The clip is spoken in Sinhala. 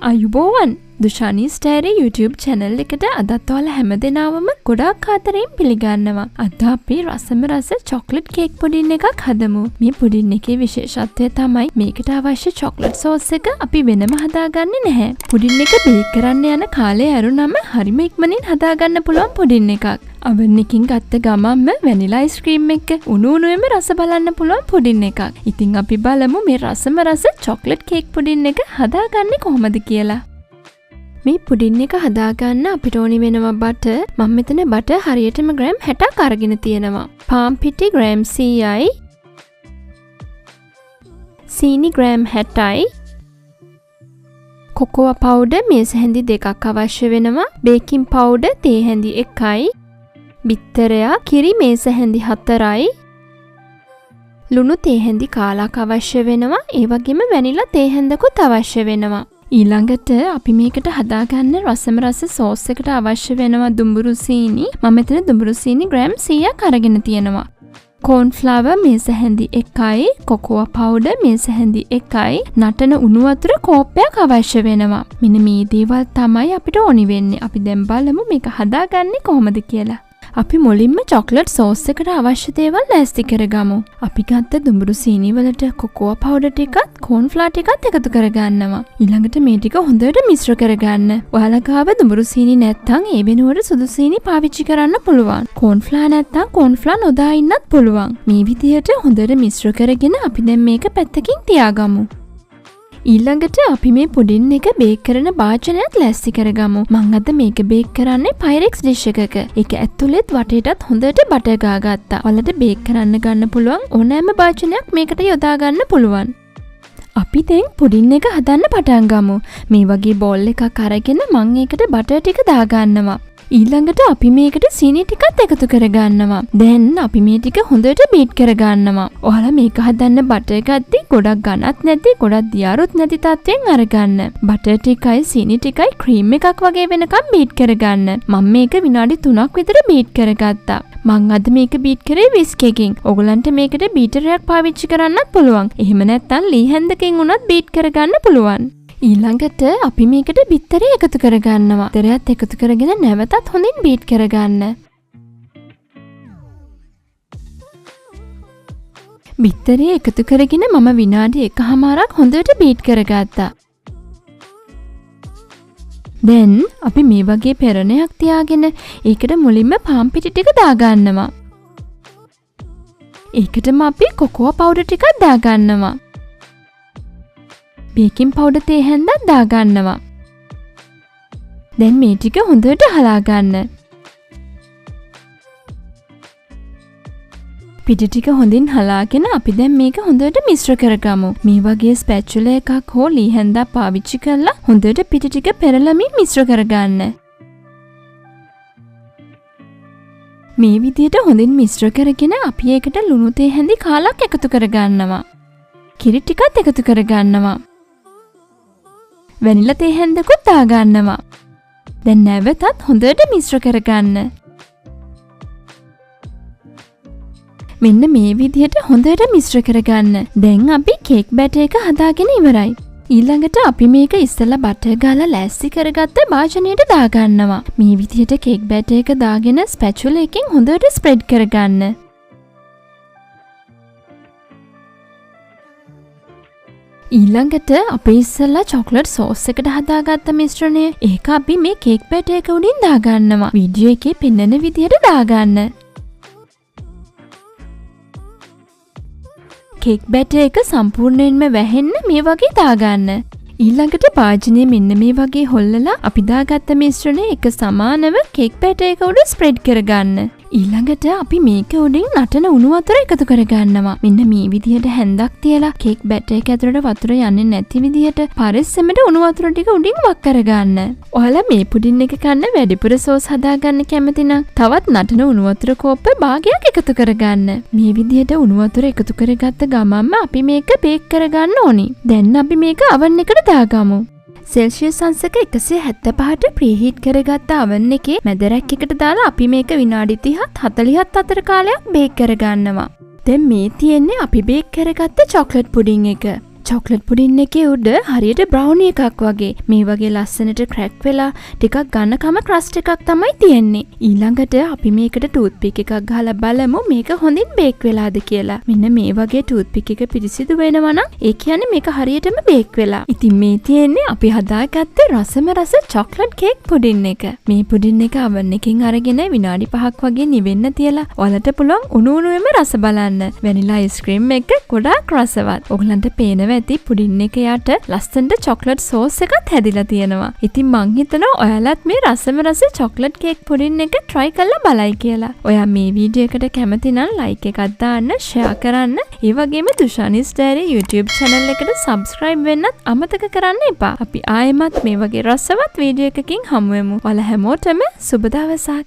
අයුබෝවන් දුෂානිස්ඩයරි YouTube channel එකට අදත් ඔයාලා හැමදෙනාම ගොඩාක් ආදරයෙන් පිළිගන්නවා. අද අපි රසම රස chocolate cake pudding එකක් හදමු. මේ pudding එකේ විශේෂත්වය තමයි මේකට අවශ්‍ය chocolate sauce එක අපි වෙනම හදාගන්නේ නැහැ. pudding එක බේක් කරන්න යන කාලේ ඇරුණම හරිම ඉක්මනින් හදාගන්න පුළුවන් pudding එකක්. oven එකකින් ගත්ත ගමන්ම vanilla ice cream එක උණුවෙම රස බලන්න පුළුවන් pudding එකක්. ඉතින් අපි බලමු මේ රසම රස chocolate cake pudding එක හදාගන්නේ කොහොමද කියලා. මේ පුඩින් එක හදාගන්න අපිට ඕනි වෙනවා බටර්. මම මෙතන බටර් හරියටම ග්‍රෑම් 60ක් අරගෙන තියෙනවා. පාන් පිටි ග්‍රෑම් 100යි. සීනි ග්‍රෑම් 60යි. කොකෝවා පවුඩර් මේස හැඳි 2ක් අවශ්‍ය වෙනවා. බේකින් පවුඩර් තේ හැඳි 1යි. බිත්තරයා කිරි මේස හැඳි 4යි. ලුණු තේ හැඳි කාලක් අවශ්‍ය වෙනවා. ඒ වගේම වැනිලා තේ හැඳකුත් අවශ්‍ය වෙනවා. ඊළඟට අපි මේකට හදාගන්න රසම රස සෝස් එකට අවශ්‍ය වෙනවා දුඹුරු සීනි. මම මෙතන දුඹුරු සීනි ග්‍රෑම් 100ක් අරගෙන තියෙනවා. corn flour මේස හැඳි 1යි, කොකෝවා පවුඩර් මේස හැඳි 1යි, නටන උණු වතුර කෝප්පයක් අවශ්‍ය වෙනවා. මෙන්න මේ දේවල් තමයි අපිට ඕනි වෙන්නේ. අපි දැන් බලමු මේක හදාගන්නේ කොහොමද කියලා. අපි මුලින්ම chocolate sauce එකට අවශ්‍ය දේවල් ලෑස්ති කරගමු. අපි ගත්ත දුඹුරු සීනි වලට කොකෝවා පවුඩර් ටිකත් corn flour ටිකත් එකතු කරගන්නවා. ඊළඟට මේ ටික හොඳට මිශ්‍ර කරගන්න. ඔයාලා ගාව දුඹුරු සීනි නැත්නම් ඒ වෙනුවට සුදු සීනි පාවිච්චි කරන්න පුළුවන්. corn flour නැත්නම් corn flour නොදා ඉන්නත් පුළුවන්. මේ විදිහට හොඳට මිශ්‍ර කරගෙන අපි දැන් මේක පැත්තකින් තියාගමු. ඊළඟට අපි මේ පුඩින් එක බේක් කරන භාජනයක් ලෑස්ති කරගමු. මම අද මේක බේක් කරන්නේ Pyrex dish එකක. ඒක ඇතුළෙත් වටේටත් හොඳට බටර් ගාගත්තා. ඔයාලට බේක් කරන්න ගන්න පුළුවන් ඕනෑම භාජනයක් මේකට යොදා ගන්න පුළුවන්. අපි දැන් පුඩින් එක හදන්න පටන් ගමු. මේ වගේ බෝල් එකක් අරගෙන මම ඒකට බටර් ටික දාගන්නවා. ඊළඟට අපි මේකට සීනි ටිකත් එකතු කරගන්නවා. දැන් අපි මේ ටික හොඳට බීට් කරගන්නවා. ඔයාලා මේක හදන්න බටර් ගත්තී ගොඩක් ඝනත් නැති, ගොඩක් දියාරුත් නැති තත්ත්වයෙන් අරගන්න. බටර් ටිකයි සීනි ටිකයි ක්‍රීම් එකක් වගේ වෙනකම් බීට් කරගන්න. මම මේක විනාඩි 3ක් විතර බීට් කරගත්තා. මං අද මේක බීට් කරේ විස්ක් එකකින්. ඔයගලන්ට මේකට බීටරයක් පාවිච්චි කරන්නත් පුළුවන්. එහෙම නැත්නම් ලී හැන්දකින් උනත් බීට් කරගන්න පුළුවන්. ඊළඟට අපි මේකට බිත්තරේ එකතු කරගන්නවා. බිත්තරයත් එකතු කරගෙන නැවතත් හොඳින් බීට් කරගන්න. බිත්තරේ එකතු කරගෙන මම විනාඩි 1කමාරක් හොඳට බීට් කරගත්තා. දැන් අපි මේ වගේ පෙරණයක් තියාගෙන ඒකට මුලින්ම පාන් පිටි ටික දාගන්නවා. ඒකටම අපි කොකෝවා පවුඩර් ටිකක් දාගන්නවා. බේකින් පවුඩර් තේ හැන්දක් දාගන්නවා. දැන් මේ ටික හොඳට හලා ගන්න. පිටි ටික හොඳින් හලාගෙන අපි දැන් මේක හොඳට මිශ්‍ර කරගමු. මේ වගේ ස්පැචුලා එකක් හෝ ලී හැන්දක් පාවිච්චි කරලා හොඳට පිටි ටික පෙරලමින් මිශ්‍ර කරගන්න. මේ විදිහට හොඳින් මිශ්‍ර කරගෙන අපි ඒකට ලුණු තේ හැඳි කාලක් එකතු කරගන්නවා. කිරි ටිකත් එකතු කරගන්නවා. වැනිලා තේ හැන්දකුත් දාගන්නවා. දැන් නැවතත් හොඳට මිශ්‍ර කරගන්න. මෙන්න මේ විදිහට හොඳට මිශ්‍ර කරගන්න. දැන් අපි කේක් බැටර් එක හදාගෙන ඉවරයි. ඊළඟට අපි මේක ඉස්සෙල්ලා බටර් ගාලා ලෑස්ති කරගත්ත භාජනයට දාගන්නවා. මේ විදිහට කේක් බැටර් එක දාගෙන ස්පැචුලා එකෙන් හොඳට ස්ප්‍රෙඩ් කරගන්න. ඊළඟට අපි ඉස්සෙල්ලා chocolate sauce එකට හදාගත්ත මිශ්‍රණය ඒක අපි මේ කේක් බැටර් එක උඩින් දාගන්නවා. වීඩියෝ එකේ පෙන්වන විදිහට දාගන්න. කේක් බැටර් එක සම්පූර්ණයෙන්ම වැහෙන්න මේ වගේ දාගන්න. ඊළඟට භාජනය මෙන්න මේ වගේ හොල්ලලා අපි දාගත්ත මිශ්‍රණය එක සමානව කේක් බැටර් එක උඩ ස්ප්‍රෙඩ් කරගන්න. ඊළඟට අපි මේක උඩින් නටන උණු වතුර එකතු කරගන්නවා. මෙන්න මේ විදිහට හැන්දක් තියලා කේක් බැටර් එක ඇතුළට වතුර යන්නේ නැති විදිහට පරිස්සමට උණු වතුර ටික උඩින් වක් කරගන්න. ඔයාලා මේ පුඩින් එක කන්න වැඩිපුර සෝස් හදාගන්න කැමති නම් තවත් නටන උණු වතුර කෝප්ප භාගයක් එකතු කරගන්න. මේ විදිහට උණු වතුර එකතු කරගත්ත ගමන්ම අපි මේක බේක් කරගන්න ඕනි. දැන් අපි මේක oven එකට දාගමු. සෙල්සියස් අංශක 175ට ප්‍රීහීට් කරගත්ත oven එකේ මැද රැක් එකට දාලා අපි මේක විනාඩි 30ත් 40ත් අතර කාලයක් බේක් කරගන්නවා. දැන් මේ තියෙන්නේ අපි බේක් කරගත්ත chocolate pudding එක. චොක්ලට් පුඩින් එකේ උඩ හරියට බ්‍රවුනි එකක් වගේ මේ වගේ ලස්සනට ක්‍රැක් වෙලා ටිකක් ගන්නකම ක්‍රස්ට් එකක් තමයි තියෙන්නේ. ඊළඟට අපි මේකට ටූත් පික් එකක් ගහලා බලමු මේක හොඳින් බේක් වෙලාද කියලා. මෙන්න මේ වගේ ටූත් පික් එක පිරිසිදු වෙනවා නම් ඒ කියන්නේ මේක හරියටම බේක් වෙලා. ඉතින් මේ තියෙන්නේ අපි හදාගත්තේ රසම රස චොක්ලට් කේක් පුඩින් එක. මේ පුඩින් එක oven එකකින් අරගෙන විනාඩි 5ක් වගේ නිවෙන්න තියලා ඔයාලට පුළුවන් උණු උණුවේම රස බලන්න. වැනිලා අයිස්ක්‍රීම් එක ගොඩාක් රසවත්. ඔයගලන්ට පේනවා ඇති පුඩින් එක යට ලස්සනට චොක්ලට් සෝස් එකක් හැදිලා තියෙනවා. ඉතින් මං හිතනවා ඔයාලත් මේ රසම රස චොක්ලට් කේක් පුඩින් එක try කරලා බලයි කියලා. ඔයා මේ වීඩියෝ එකට කැමති නම් like එකක් දාන්න, share කරන්න. ඒ වගේම dushanisdiary YouTube channel එකට subscribe වෙන්නත් අමතක කරන්න එපා. අපි ආයෙමත් මේ වගේ රසවත් වීඩියෝ එකකින් හමු වෙමු. ඔයාලා හැමෝටම සුබ දවසක්.